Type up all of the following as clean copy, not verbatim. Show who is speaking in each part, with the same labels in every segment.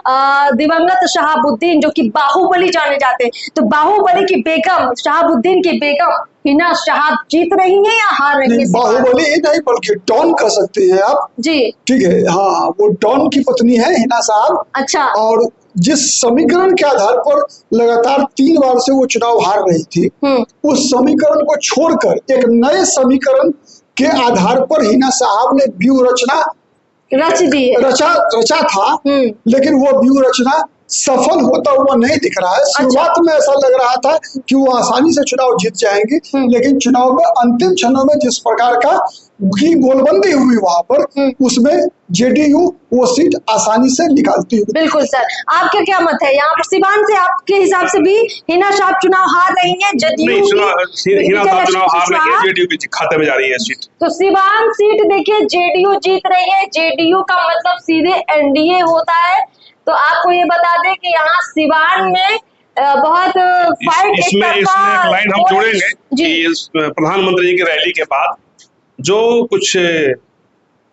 Speaker 1: दिवंगत शहाबुद्दीन जो कि बाहुबली जाने जाते हैं, तो बाहुबली की बेगम, शहाबुद्दीन की बेगम हिना शहाब जीत रही है या हार रही है?
Speaker 2: बाहुबली नहीं बल्कि डॉन कह सकते हैं आप
Speaker 1: जी।
Speaker 2: ठीक है, हाँ, वो डॉन की पत्नी है हिना साहब।
Speaker 1: अच्छा।
Speaker 2: और जिस समीकरण के आधार पर लगातार 3 बार से वो चुनाव हार रही थी, उस समीकरण को छोड़कर एक नए समीकरण के आधार पर हिना साहब ने व्यूह रचना रचा था, लेकिन वो व्यूह रचना सफल होता हुआ नहीं दिख रहा है। शुरुआत में ऐसा लग रहा था कि वो आसानी से चुनाव जीत जाएंगे, लेकिन चुनाव में अंतिम क्षणों में जिस प्रकार का की गोलबंदी हुई वहां पर, उसमें जेडीयू वो सीट आसानी से निकालती हुई।
Speaker 1: बिल्कुल सर, आपका क्या मत है यहाँ पर? सिवान से आपके हिसाब से भी हिना साहब चुनाव हार रही है, जेडीयू
Speaker 3: जेडीयू के खाते में जा रही है सीट।
Speaker 1: तो सिवान सीट देखिए जेडीयू जीत रही है, जेडीयू का मतलब सीधे एनडीए होता है। तो आपको ये बता दें कि यहाँ सिवान में बहुत फाइट
Speaker 3: इसमें एक लाइन हम जोड़ेंगे कि प्रधानमंत्री जी की रैली के बाद जो कुछ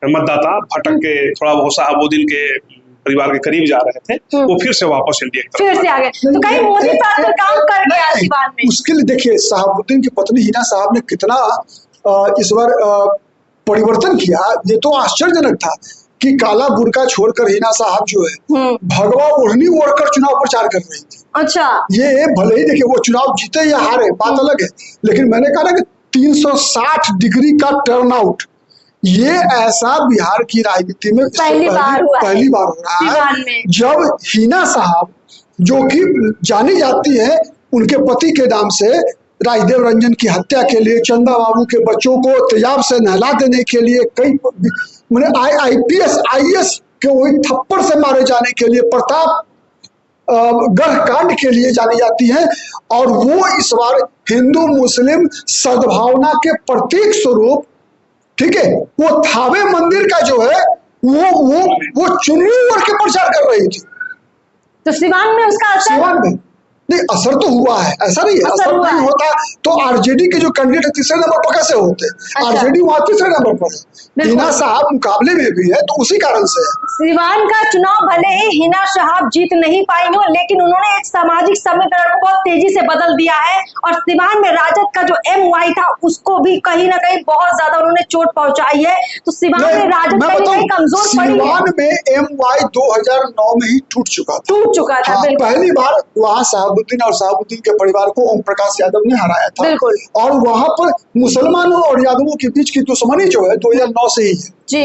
Speaker 3: मतदाता भटक के थोड़ा बहुत शहाबुद्दीन के परिवार के करीब जा रहे थे, वो फिर से वापस इंडिया की
Speaker 1: फिर से आ गए। तो कहीं मोदी साहब काम कर गया सिवान में।
Speaker 2: उसके लिए देखिए शहाबुद्दीन की पत्नी हिना साहब ने कितना इस बार परिवर्तन किया, ये तो आश्चर्यजनक था कि काला बुर्का छोड़कर हिना साहब जो है भगवा ओढ़नी ओढ़कर चुनाव प्रचार कर रही थी।
Speaker 1: अच्छा।
Speaker 2: ये भले ही देखिए वो चुनाव जीते या हारे बात अलग है, लेकिन मैंने कहा ना कि 360 डिग्री का टर्नआउट, ये ऐसा बिहार की राजनीति में पहली बार हो रहा है जब हिना साहब जो कि जानी जाती है उनके पति के नाम से राजदेव रंजन की हत्या के लिए, चंदा बाबू के बच्चों को तेजाब से नहला देने के लिए, कई IPS IAS के वही थप्पड़ से मारे जाने के लिए, प्रताप गढ़ कांड के लिए जानी जाती है, और वो इस बार हिंदू मुस्लिम सद्भावना के प्रतीक स्वरूप, ठीक है, वो थावे मंदिर का जो है वो चुनरी ओढ़ के प्रचार कर रही थी।
Speaker 1: तो सिवान में उसका असर?
Speaker 2: सिवान में नहीं, असर तो हुआ है, ऐसा नहीं है असर नहीं होता तो आरजेडी के जो कैंडिडेट तीसरे नंबर पर कैसे होते? आरजेडी वहां तीसरे नंबर पर है, हिना साहब मुकाबले में भी है, तो उसी कारण से है।
Speaker 1: सिवान का चुनाव भले ही हिना साहब जीत नहीं पाई हो, लेकिन उन्होंने एक सामाजिक समीकरण को बहुत तेजी से बदल दिया है, और सिवान में राजद का जो MY था उसको भी कहीं ना कहीं बहुत ज्यादा उन्होंने चोट पहुंचाई है। तो सिवान में राजद कहीं कमजोर पड़ी है।
Speaker 2: सिवान में MY 2009 में ही टूट चुका था। पहली बार वहाँ शहाबुद्दीन और शहाबुद्दीन के परिवार को ओम प्रकाश यादव ने हराया था, और वहां पर मुसलमानों और यादवों के बीच की दुश्मनी जो है 2009 से ही है।
Speaker 1: जी।